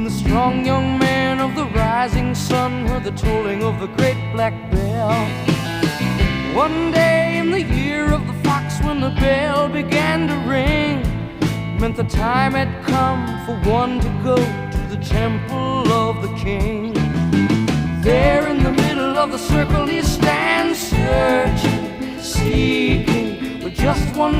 the strong young man of the rising sun heard the tolling of the great black bell. One day in the year of the fox, when the bell began to ring, meant the time had come for one to go to the temple of the king. There in the middle of the circle he stands, searching, seeking, with just one